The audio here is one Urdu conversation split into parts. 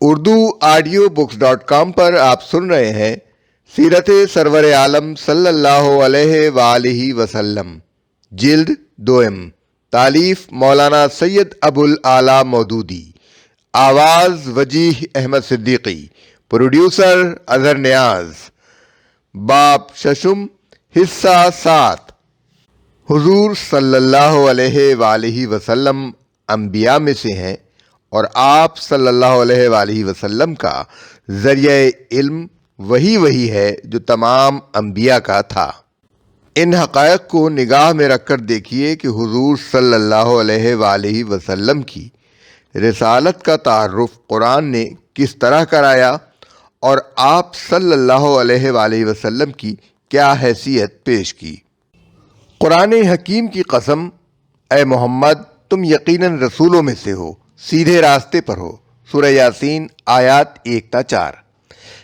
اردو آڈیو بکس .com پر آپ سن رہے ہیں سیرت سرور عالم صلی اللہ علیہ وآلہ وسلم، جلد دوم، تالیف مولانا سید ابو الاعلیٰ مودودی، آواز وجیح احمد صدیقی، پروڈیوسر اظہر نیاز، باب ششم، حصہ 7۔ حضور صلی اللہ علیہ وآلہ وسلم انبیاء میں سے ہیں اور آپ صلی اللہ علیہ وآلہ وسلم کا ذریعہ علم وہی ہے جو تمام انبیاء کا تھا۔ ان حقائق کو نگاہ میں رکھ کر دیکھیے کہ حضور صلی اللہ علیہ وآلہ وسلم کی رسالت کا تعارف قرآن نے کس طرح کرایا اور آپ صلی اللہ علیہ وآلہ وسلم کی کیا حیثیت پیش کی۔ قرآن حکیم کی قسم، اے محمد تم یقیناً رسولوں میں سے ہو، سیدھے راستے پر ہو۔ سورہ یاسین آیات 1 تا 4۔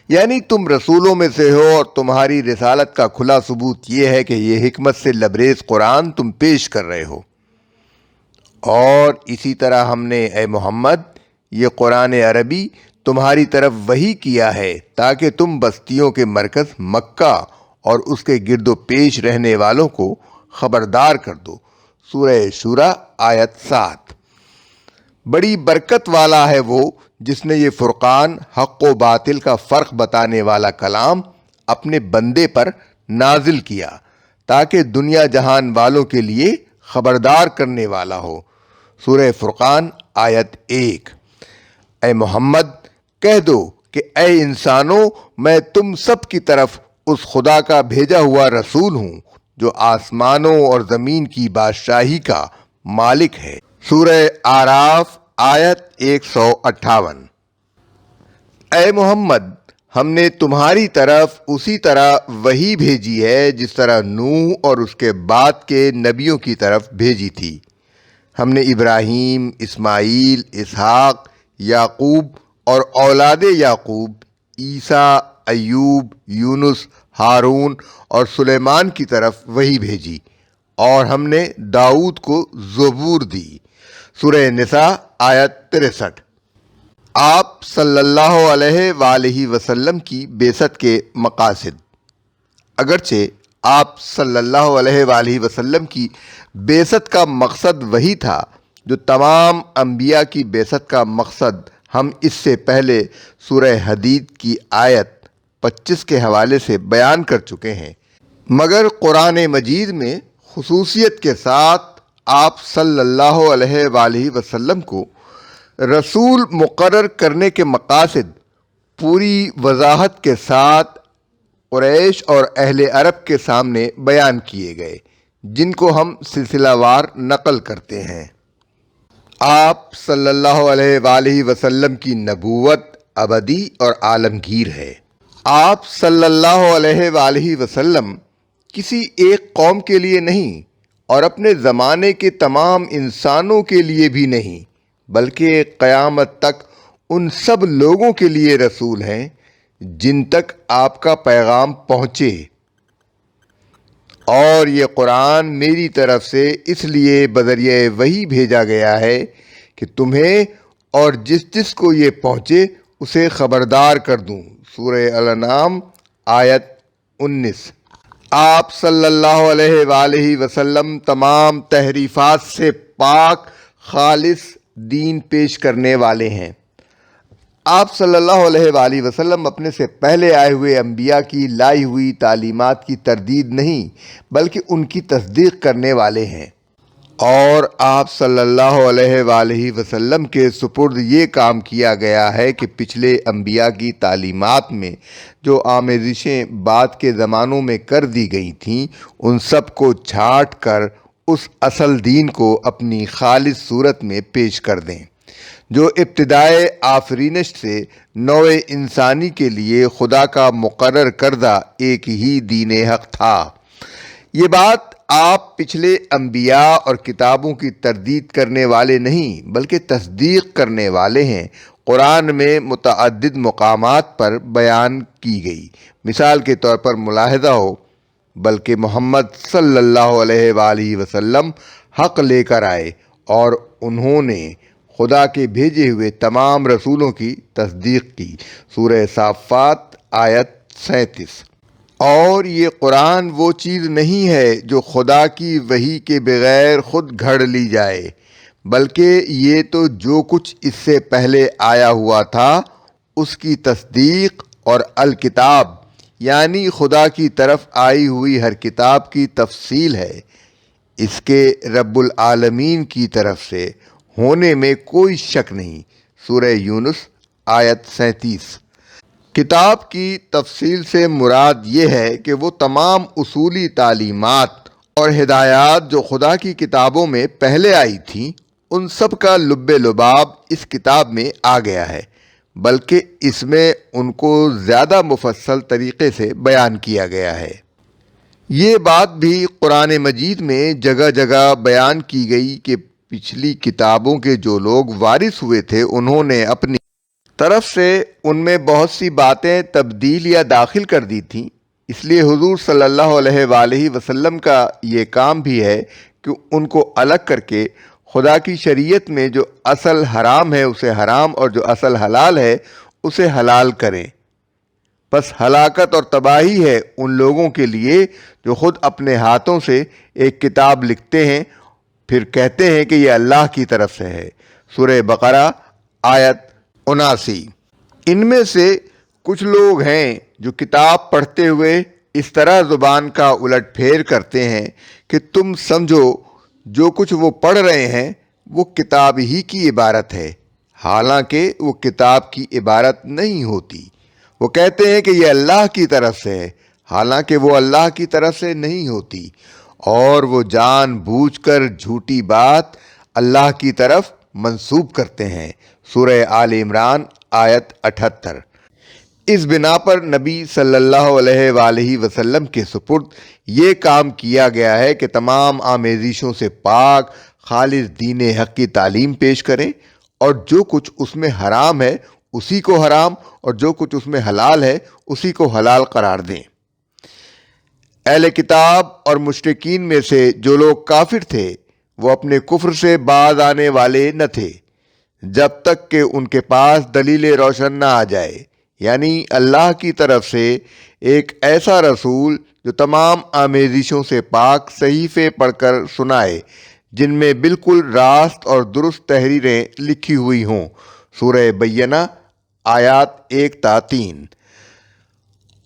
یعنی تم رسولوں میں سے ہو اور تمہاری رسالت کا کھلا ثبوت یہ ہے کہ یہ حکمت سے لبریز قرآن تم پیش کر رہے ہو۔ اور اسی طرح ہم نے اے محمد یہ قرآن عربی تمہاری طرف وحی کیا ہے تاکہ تم بستیوں کے مرکز مکہ اور اس کے گرد و پیش رہنے والوں کو خبردار کر دو۔ سورہ شورى آیت 7۔ بڑی برکت والا ہے وہ جس نے یہ فرقان، حق و باطل کا فرق بتانے والا کلام اپنے بندے پر نازل کیا تاکہ دنیا جہان والوں کے لیے خبردار کرنے والا ہو۔ سورہ فرقان آیت 1۔ اے محمد کہہ دو کہ اے انسانوں، میں تم سب کی طرف اس خدا کا بھیجا ہوا رسول ہوں جو آسمانوں اور زمین کی بادشاہی کا مالک ہے۔ سورہ اعراف آیت 158۔ اے محمد ہم نے تمہاری طرف اسی طرح وحی بھیجی ہے جس طرح نوح اور اس کے بعد کے نبیوں کی طرف بھیجی تھی۔ ہم نے ابراہیم، اسماعیل، اسحاق، یعقوب اور اولاد یعقوب، عیسیٰ، ایوب، یونس، ہارون اور سلیمان کی طرف وحی بھیجی، اور ہم نے داؤد کو زبور دی۔ سورہ نساء آیت 63۔ آپ صلی اللہ علیہ وآلہ وسلم کی بعثت کے مقاصد۔ اگرچہ آپ صلی اللہ علیہ وآلہ وسلم کی بعثت کا مقصد وہی تھا جو تمام انبیاء کی بعثت کا مقصد ہم اس سے پہلے سورہ حدید کی آیت 25 کے حوالے سے بیان کر چکے ہیں، مگر قرآن مجید میں خصوصیت کے ساتھ آپ صلی اللہ علیہ وآلہ وسلم کو رسول مقرر کرنے کے مقاصد پوری وضاحت کے ساتھ قریش اور اہل عرب کے سامنے بیان کیے گئے، جن کو ہم سلسلہ وار نقل کرتے ہیں۔ آپ صلی اللہ علیہ وآلہ وسلم کی نبوت ابدی اور عالمگیر ہے۔ آپ صلی اللہ علیہ وآلہ وسلم کسی ایک قوم کے لیے نہیں اور اپنے زمانے کے تمام انسانوں کے لیے بھی نہیں، بلکہ قیامت تک ان سب لوگوں کے لیے رسول ہیں جن تک آپ کا پیغام پہنچے۔ اور یہ قرآن میری طرف سے اس لیے بذریعہ وحی بھیجا گیا ہے کہ تمہیں اور جس کو یہ پہنچے اسے خبردار کر دوں۔ سورہ الانعام آیت 19۔ آپ صلی اللہ علیہ وآلہ وسلم تمام تحریفات سے پاک خالص دین پیش کرنے والے ہیں۔ آپ صلی اللہ علیہ وآلہ وسلم اپنے سے پہلے آئے ہوئے انبیاء کی لائی ہوئی تعلیمات کی تردید نہیں بلکہ ان کی تصدیق کرنے والے ہیں، اور آپ صلی اللہ علیہ وآلہ وسلم کے سپرد یہ کام کیا گیا ہے کہ پچھلے انبیاء کی تعلیمات میں جو آمیزشیں بعد کے زمانوں میں کر دی گئی تھیں ان سب کو چھانٹ کر اس اصل دین کو اپنی خالص صورت میں پیش کر دیں جو ابتدائے آفرینش سے نوع انسانی کے لیے خدا کا مقرر کردہ ایک ہی دین حق تھا۔ یہ بات آپ پچھلے انبیاء اور کتابوں کی تردید کرنے والے نہیں بلکہ تصدیق کرنے والے ہیں۔ قرآن میں متعدد مقامات پر بیان کی گئی۔ مثال کے طور پر ملاحظہ ہو، بلکہ محمد صلی اللہ علیہ وآلہ وسلم حق لے کر آئے اور انہوں نے خدا کے بھیجے ہوئے تمام رسولوں کی تصدیق کی۔ سورہ صافات آیت 37۔ اور یہ قرآن وہ چیز نہیں ہے جو خدا کی وحی کے بغیر خود گھڑ لی جائے، بلکہ یہ تو جو کچھ اس سے پہلے آیا ہوا تھا اس کی تصدیق اور الکتاب یعنی خدا کی طرف آئی ہوئی ہر کتاب کی تفصیل ہے، اس کے رب العالمین کی طرف سے ہونے میں کوئی شک نہیں۔ سورہ یونس آیت 37۔ کتاب کی تفصیل سے مراد یہ ہے کہ وہ تمام اصولی تعلیمات اور ہدایات جو خدا کی کتابوں میں پہلے آئی تھیں ان سب کا لب لباب اس کتاب میں آ گیا ہے، بلکہ اس میں ان کو زیادہ مفصل طریقے سے بیان کیا گیا ہے۔ یہ بات بھی قرآن مجید میں جگہ جگہ بیان کی گئی کہ پچھلی کتابوں کے جو لوگ وارث ہوئے تھے انہوں نے اپنی طرف سے ان میں بہت سی باتیں تبدیل یا داخل کر دی تھیں، اس لیے حضور صلی اللہ علیہ وآلہ وسلم کا یہ کام بھی ہے کہ ان کو الگ کر کے خدا کی شریعت میں جو اصل حرام ہے اسے حرام اور جو اصل حلال ہے اسے حلال کریں۔ بس ہلاکت اور تباہی ہے ان لوگوں کے لیے جو خود اپنے ہاتھوں سے ایک کتاب لکھتے ہیں پھر کہتے ہیں کہ یہ اللہ کی طرف سے ہے۔ سورہ بقرہ آیت 79۔ ان میں سے کچھ لوگ ہیں جو کتاب پڑھتے ہوئے اس طرح زبان کا الٹ پھیر کرتے ہیں کہ تم سمجھو جو کچھ وہ پڑھ رہے ہیں وہ کتاب ہی کی عبارت ہے، حالانکہ وہ کتاب کی عبارت نہیں ہوتی۔ وہ کہتے ہیں کہ یہ اللہ کی طرف سے ہے، حالانکہ وہ اللہ کی طرف سے نہیں ہوتی، اور وہ جان بوجھ کر جھوٹی بات اللہ کی طرف منسوب کرتے ہیں۔ سورہ آل عمران آیت 78۔ اس بنا پر نبی صلی اللہ علیہ وآلہ وسلم کے سپرد یہ کام کیا گیا ہے کہ تمام آمیزشوں سے پاک خالص دین حق کی تعلیم پیش کریں، اور جو کچھ اس میں حرام ہے اسی کو حرام اور جو کچھ اس میں حلال ہے اسی کو حلال قرار دیں۔ اہل کتاب اور مشرکین میں سے جو لوگ کافر تھے وہ اپنے کفر سے باز آنے والے نہ تھے جب تک کہ ان کے پاس دلیل روشن نہ آ جائے، یعنی اللہ کی طرف سے ایک ایسا رسول جو تمام آمیزشوں سے پاک صحیفے پڑھ کر سنائے جن میں بالکل راست اور درست تحریریں لکھی ہوئی ہوں۔ سورہ بینہ آیات 1 تا 3۔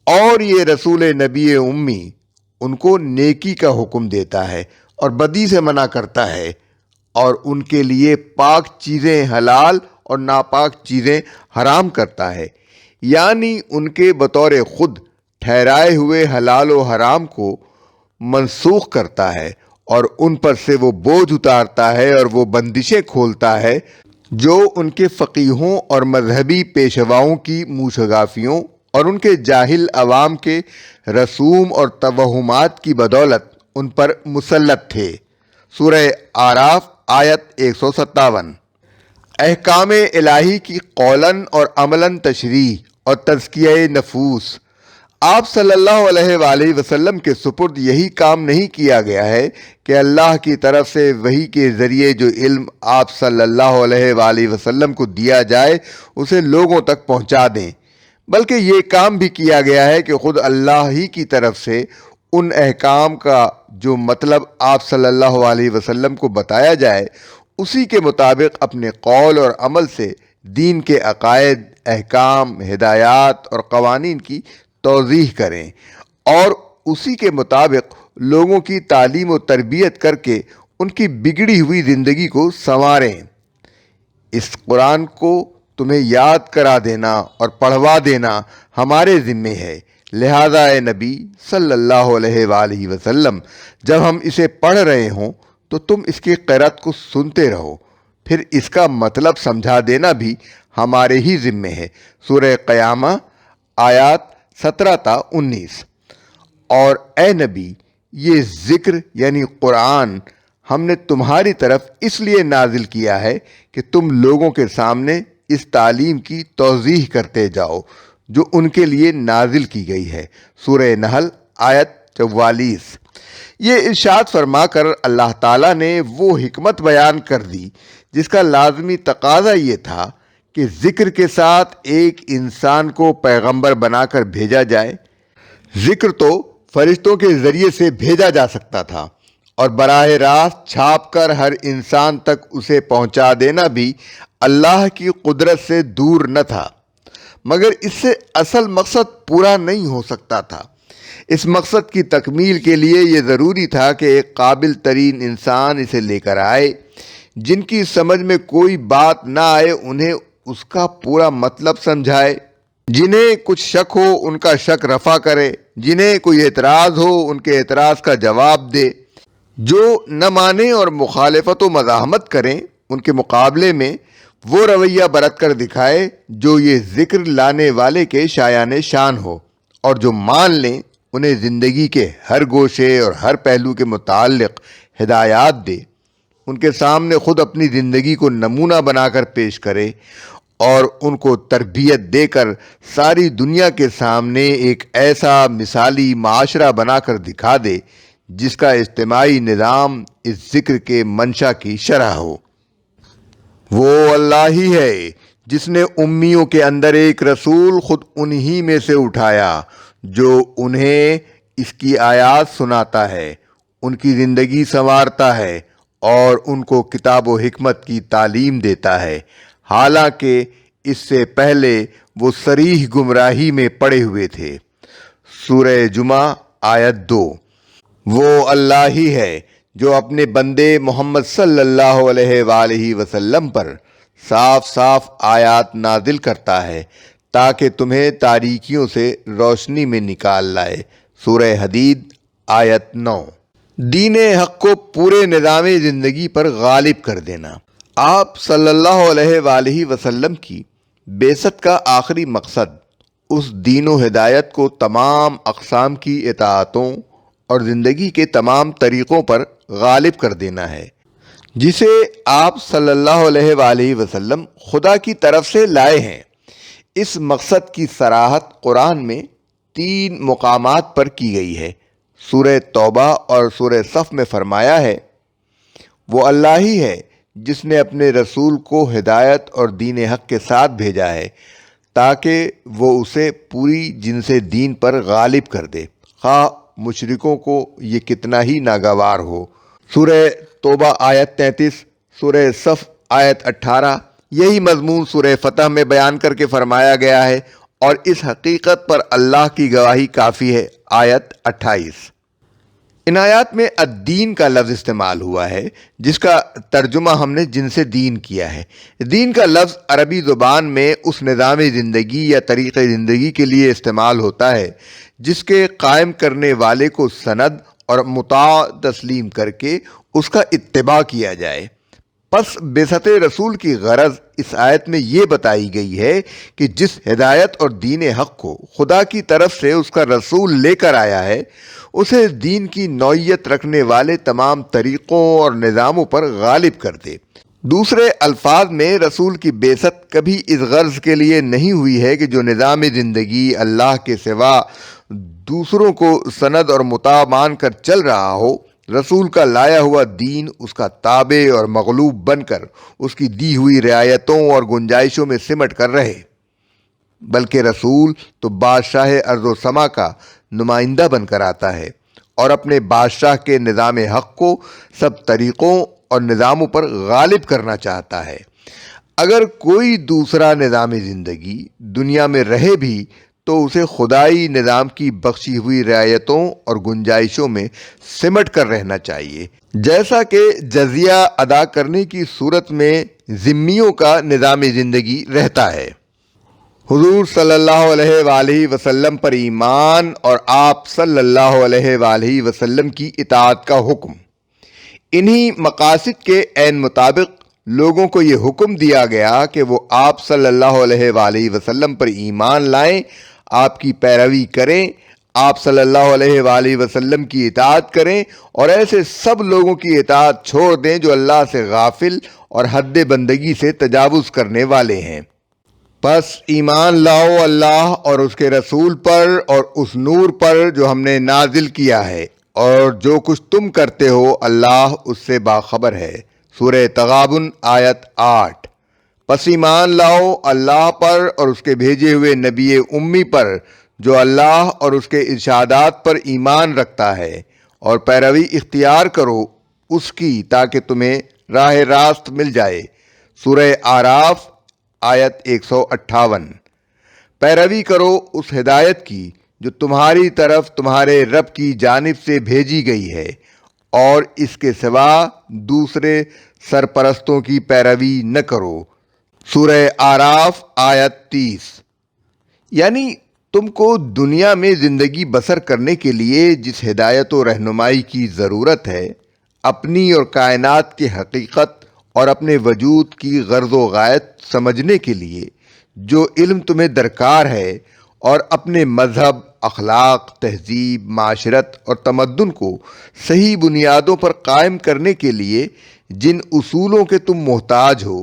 اور یہ رسول نبی امی ان کو نیکی کا حکم دیتا ہے اور بدی سے منع کرتا ہے، اور ان کے لیے پاک چیزیں حلال اور ناپاک چیزیں حرام کرتا ہے، یعنی ان کے بطور خود ٹھہرائے ہوئے حلال و حرام کو منسوخ کرتا ہے، اور ان پر سے وہ بوجھ اتارتا ہے اور وہ بندشیں کھولتا ہے جو ان کے فقیہوں اور مذہبی پیشواؤں کی موشگافیوں اور ان کے جاہل عوام کے رسوم اور توہمات کی بدولت ان پر مسلط تھے۔ سورہ اعراف آیت 157۔ احکام الہی کی قولاً اور عملاً تشریح اور تزکیہ نفوس۔ آپ صلی اللہ علیہ وآلہ وسلم کے سپرد یہی کام نہیں کیا گیا ہے کہ اللہ کی طرف سے وحی کے ذریعے جو علم آپ صلی اللہ علیہ وآلہ وسلم کو دیا جائے اسے لوگوں تک پہنچا دیں، بلکہ یہ کام بھی کیا گیا ہے کہ خود اللہ ہی کی طرف سے ان احکام کا جو مطلب آپ صلی اللہ علیہ وسلم کو بتایا جائے اسی کے مطابق اپنے قول اور عمل سے دین کے عقائد، احکام، ہدایات اور قوانین کی توضیح کریں، اور اسی کے مطابق لوگوں کی تعلیم و تربیت کر کے ان کی بگڑی ہوئی زندگی کو سنواریں۔ اس قرآن کو تمہیں یاد کرا دینا اور پڑھوا دینا ہمارے ذمے ہے، لہذا اے نبی صلی اللہ علیہ وآلہ وسلم جب ہم اسے پڑھ رہے ہوں تو تم اس کی قرأت کو سنتے رہو، پھر اس کا مطلب سمجھا دینا بھی ہمارے ہی ذمے ہے۔ سورہ قیامہ آیات 17 تا 19۔ اور اے نبی یہ ذکر یعنی قرآن ہم نے تمہاری طرف اس لیے نازل کیا ہے کہ تم لوگوں کے سامنے اس تعلیم کی توضیح کرتے جاؤ جو ان کے لیے نازل کی گئی ہے۔ سورہ نحل آیت 44۔ یہ ارشاد فرما کر اللہ تعالیٰ نے وہ حکمت بیان کر دی جس کا لازمی تقاضا یہ تھا کہ ذکر کے ساتھ ایک انسان کو پیغمبر بنا کر بھیجا جائے۔ ذکر تو فرشتوں کے ذریعے سے بھیجا جا سکتا تھا اور براہ راست چھاپ کر ہر انسان تک اسے پہنچا دینا بھی اللہ کی قدرت سے دور نہ تھا، مگر اس سے اصل مقصد پورا نہیں ہو سکتا تھا۔ اس مقصد کی تکمیل کے لیے یہ ضروری تھا کہ ایک قابل ترین انسان اسے لے کر آئے۔ جن کی سمجھ میں کوئی بات نہ آئے انہیں اس کا پورا مطلب سمجھائے، جنہیں کچھ شک ہو ان کا شک رفع کرے، جنہیں کوئی اعتراض ہو ان کے اعتراض کا جواب دے، جو نہ مانے اور مخالفت و مزاحمت کریں ان کے مقابلے میں وہ رویہ برت کر دکھائے جو یہ ذکر لانے والے کے شایان شان ہو، اور جو مان لیں انہیں زندگی کے ہر گوشے اور ہر پہلو کے متعلق ہدایات دے، ان کے سامنے خود اپنی زندگی کو نمونہ بنا کر پیش کرے اور ان کو تربیت دے کر ساری دنیا کے سامنے ایک ایسا مثالی معاشرہ بنا کر دکھا دے جس کا اجتماعی نظام اس ذکر کے منشا کی شرح ہو۔ وہ اللہ ہی ہے جس نے امیوں کے اندر ایک رسول خود انہی میں سے اٹھایا جو انہیں اس کی آیات سناتا ہے، ان کی زندگی سنوارتا ہے اور ان کو کتاب و حکمت کی تعلیم دیتا ہے، حالانکہ اس سے پہلے وہ صریح گمراہی میں پڑے ہوئے تھے۔ سورہ جمعہ آیت 2۔ وہ اللہ ہی ہے جو اپنے بندے محمد صلی اللہ علیہ وآلہ وسلم پر صاف صاف آیات نازل کرتا ہے تاکہ تمہیں تاریکیوں سے روشنی میں نکال لائے۔ سورہ حدید آیت 9۔ دین حق کو پورے نظام زندگی پر غالب کر دینا۔ آپ صلی اللہ علیہ وآلہ وسلم کی بعثت کا آخری مقصد اس دین و ہدایت کو تمام اقسام کی اطاعتوں اور زندگی کے تمام طریقوں پر غالب کر دینا ہے، جسے آپ صلی اللہ علیہ وآلہ وسلم خدا کی طرف سے لائے ہیں۔ اس مقصد کی صراحت قرآن میں 3 مقامات پر کی گئی ہے۔ سورہ توبہ اور سورہ صف میں فرمایا ہے، وہ اللہ ہی ہے جس نے اپنے رسول کو ہدایت اور دین حق کے ساتھ بھیجا ہے تاکہ وہ اسے پوری جنس دین پر غالب کر دے، خواہ مشرکوں کو یہ کتنا ہی ناگوار ہو۔ سورہ توبہ آیت 33، سورہ صف آیت 18۔ یہی مضمون سورہ فتح میں بیان کر کے فرمایا گیا ہے، اور اس حقیقت پر اللہ کی گواہی کافی ہے، آیت 28۔ ان آیات میں الدین کا لفظ استعمال ہوا ہے جس کا ترجمہ ہم نے جنس دین کیا ہے۔ دین کا لفظ عربی زبان میں اس نظام زندگی یا طریقہ زندگی کے لیے استعمال ہوتا ہے جس کے قائم کرنے والے کو سند اور مطاع تسلیم کر کے اس کا اتباع کیا جائے۔ پس بعثت رسول کی غرض اس آیت میں یہ بتائی گئی ہے کہ جس ہدایت اور دین حق کو خدا کی طرف سے اس کا رسول لے کر آیا ہے اسے دین کی نوعیت رکھنے والے تمام طریقوں اور نظاموں پر غالب کر دے۔ دوسرے الفاظ میں رسول کی بعثت کبھی اس غرض کے لیے نہیں ہوئی ہے کہ جو نظام زندگی اللہ کے سوا دوسروں کو سند اور مطاع مان کر چل رہا ہو، رسول کا لایا ہوا دین اس کا تابع اور مغلوب بن کر اس کی دی ہوئی رعایتوں اور گنجائشوں میں سمٹ کر رہے، بلکہ رسول تو بادشاہ ارض و سما کا نمائندہ بن کر آتا ہے اور اپنے بادشاہ کے نظام حق کو سب طریقوں اور نظاموں پر غالب کرنا چاہتا ہے۔ اگر کوئی دوسرا نظام زندگی دنیا میں رہے بھی تو اسے خدائی نظام کی بخشی ہوئی رعایتوں اور گنجائشوں میں سمٹ کر رہنا چاہیے، جیسا کہ جزیہ ادا کرنے کی صورت میں ذمیوں کا نظام زندگی رہتا ہے۔ حضور صلی اللہ علیہ وآلہ وسلم پر ایمان اور آپ صلی اللہ علیہ وآلہ وسلم کی اطاعت کا حکم۔ انہی مقاصد کے عین مطابق لوگوں کو یہ حکم دیا گیا کہ وہ آپ صلی اللہ علیہ وآلہ وسلم پر ایمان لائیں، آپ کی پیروی کریں، آپ صلی اللہ علیہ وآلہ وسلم کی اطاعت کریں اور ایسے سب لوگوں کی اطاعت چھوڑ دیں جو اللہ سے غافل اور حد بندگی سے تجاوز کرنے والے ہیں۔ پس ایمان لاؤ اللہ اور اس کے رسول پر اور اس نور پر جو ہم نے نازل کیا ہے، اور جو کچھ تم کرتے ہو اللہ اس سے باخبر ہے۔ سورہ تغابن آیت 8۔ پس ایمان لاؤ اللہ پر اور اس کے بھیجے ہوئے نبی امی پر جو اللہ اور اس کے ارشادات پر ایمان رکھتا ہے، اور پیروی اختیار کرو اس کی تاکہ تمہیں راہ راست مل جائے۔ سورہ اعراف آیت 158۔ پیروی کرو اس ہدایت کی جو تمہاری طرف تمہارے رب کی جانب سے بھیجی گئی ہے، اور اس کے سوا دوسرے سرپرستوں کی پیروی نہ کرو۔ سورہ اعراف آیت 30۔ یعنی تم کو دنیا میں زندگی بسر کرنے کے لیے جس ہدایت و رہنمائی کی ضرورت ہے، اپنی اور کائنات کی حقیقت اور اپنے وجود کی غرض و غایت سمجھنے کے لیے جو علم تمہیں درکار ہے، اور اپنے مذہب، اخلاق، تہذیب، معاشرت اور تمدن کو صحیح بنیادوں پر قائم کرنے کے لیے جن اصولوں کے تم محتاج ہو،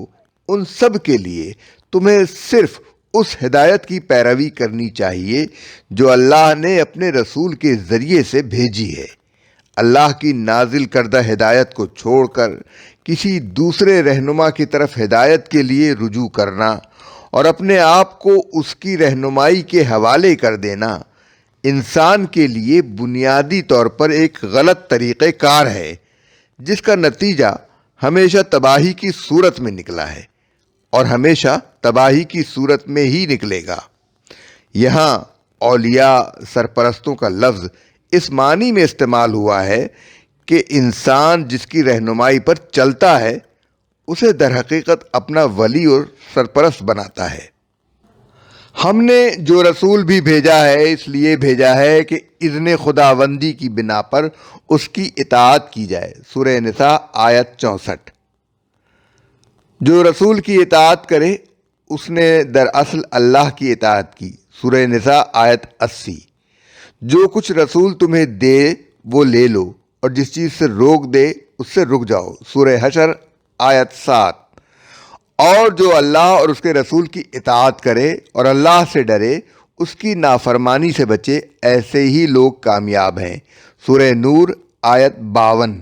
ان سب کے لیے تمہیں صرف اس ہدایت کی پیروی کرنی چاہیے جو اللہ نے اپنے رسول کے ذریعے سے بھیجی ہے۔ اللہ کی نازل کردہ ہدایت کو چھوڑ کر کسی دوسرے رہنما کی طرف ہدایت کے لیے رجوع کرنا اور اپنے آپ کو اس کی رہنمائی کے حوالے کر دینا انسان کے لیے بنیادی طور پر ایک غلط طریقہ کار ہے، جس کا نتیجہ ہمیشہ تباہی کی صورت میں نکلا ہے اور ہمیشہ تباہی کی صورت میں ہی نکلے گا۔ یہاں اولیاء سرپرستوں کا لفظ اس معنی میں استعمال ہوا ہے کہ انسان جس کی رہنمائی پر چلتا ہے اسے در حقیقت اپنا ولی اور سرپرست بناتا ہے۔ ہم نے جو رسول بھی بھیجا ہے اس لیے بھیجا ہے کہ اذن خداوندی کی بنا پر اس کی اطاعت کی جائے۔ سورہ نساء آیت 64۔ جو رسول کی اطاعت کرے اس نے دراصل اللہ کی اطاعت کی۔ سورہ نساء آیت 80۔ جو کچھ رسول تمہیں دے وہ لے لو، اور جس چیز سے روک دے اس سے رک جاؤ۔ سورہ حشر آیت 7۔ اور جو اللہ اور اس کے رسول کی اطاعت کرے اور اللہ سے ڈرے، اس کی نافرمانی سے بچے، ایسے ہی لوگ کامیاب ہیں۔ سورہ نور آیت 52۔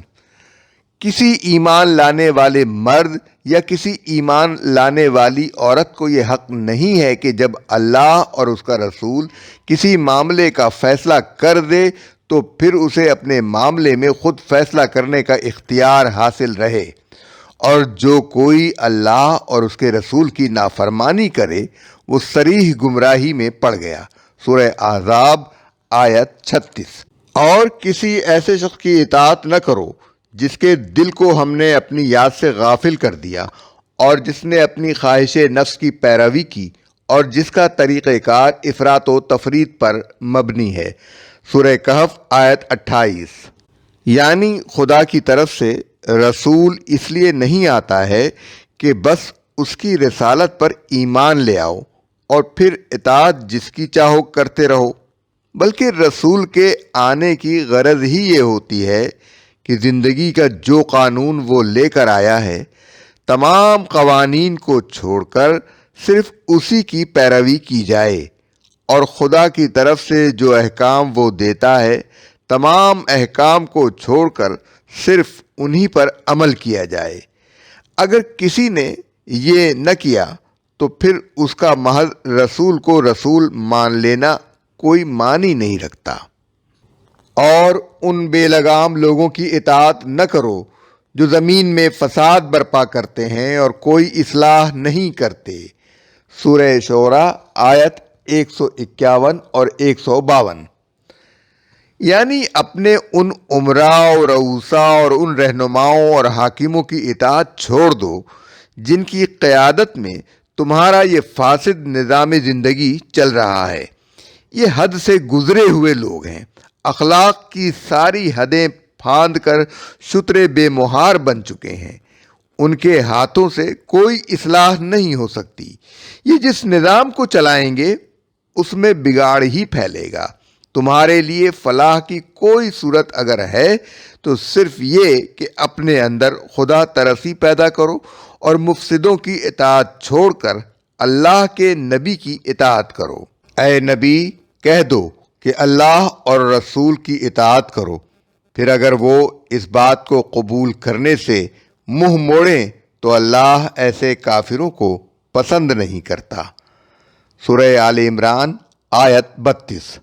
کسی ایمان لانے والے مرد یا کسی ایمان لانے والی عورت کو یہ حق نہیں ہے کہ جب اللہ اور اس کا رسول کسی معاملے کا فیصلہ کر دے تو پھر اسے اپنے معاملے میں خود فیصلہ کرنے کا اختیار حاصل رہے، اور جو کوئی اللہ اور اس کے رسول کی نافرمانی کرے وہ صریح گمراہی میں پڑ گیا۔ سورہ احزاب آیت 36۔ اور کسی ایسے شخص کی اطاعت نہ کرو جس کے دل کو ہم نے اپنی یاد سے غافل کر دیا، اور جس نے اپنی خواہش نفس کی پیروی کی، اور جس کا طریقہ کار افراط و تفریط پر مبنی ہے۔ سورہ کہف آیت 28۔ یعنی خدا کی طرف سے رسول اس لیے نہیں آتا ہے کہ بس اس کی رسالت پر ایمان لے آؤ اور پھر اطاعت جس کی چاہو کرتے رہو، بلکہ رسول کے آنے کی غرض ہی یہ ہوتی ہے کہ زندگی کا جو قانون وہ لے کر آیا ہے تمام قوانین کو چھوڑ کر صرف اسی کی پیروی کی جائے، اور خدا کی طرف سے جو احکام وہ دیتا ہے تمام احکام کو چھوڑ کر صرف انہی پر عمل کیا جائے۔ اگر کسی نے یہ نہ کیا تو پھر اس کا محض رسول کو رسول مان لینا کوئی معنی نہیں رکھتا۔ اور ان بے لگام لوگوں کی اطاعت نہ کرو جو زمین میں فساد برپا کرتے ہیں اور کوئی اصلاح نہیں کرتے۔ سورہ شعراء آیت 151 اور 152۔ یعنی اپنے ان امراء اور رؤساء اور ان رہنماؤں اور حاکموں کی اطاعت چھوڑ دو جن کی قیادت میں تمہارا یہ فاسد نظام زندگی چل رہا ہے۔ یہ حد سے گزرے ہوئے لوگ ہیں، اخلاق کی ساری حدیں پھاند کر شترے بے مہار بن چکے ہیں، ان کے ہاتھوں سے کوئی اصلاح نہیں ہو سکتی۔ یہ جس نظام کو چلائیں گے اس میں بگاڑ ہی پھیلے گا۔ تمہارے لیے فلاح کی کوئی صورت اگر ہے تو صرف یہ کہ اپنے اندر خدا ترسی پیدا کرو اور مفسدوں کی اطاعت چھوڑ کر اللہ کے نبی کی اطاعت کرو۔ اے نبی کہہ دو کہ اللہ اور رسول کی اطاعت کرو، پھر اگر وہ اس بات کو قبول کرنے سے منہ موڑیں تو اللہ ایسے کافروں کو پسند نہیں کرتا۔ سورہ آل عمران آیت 32۔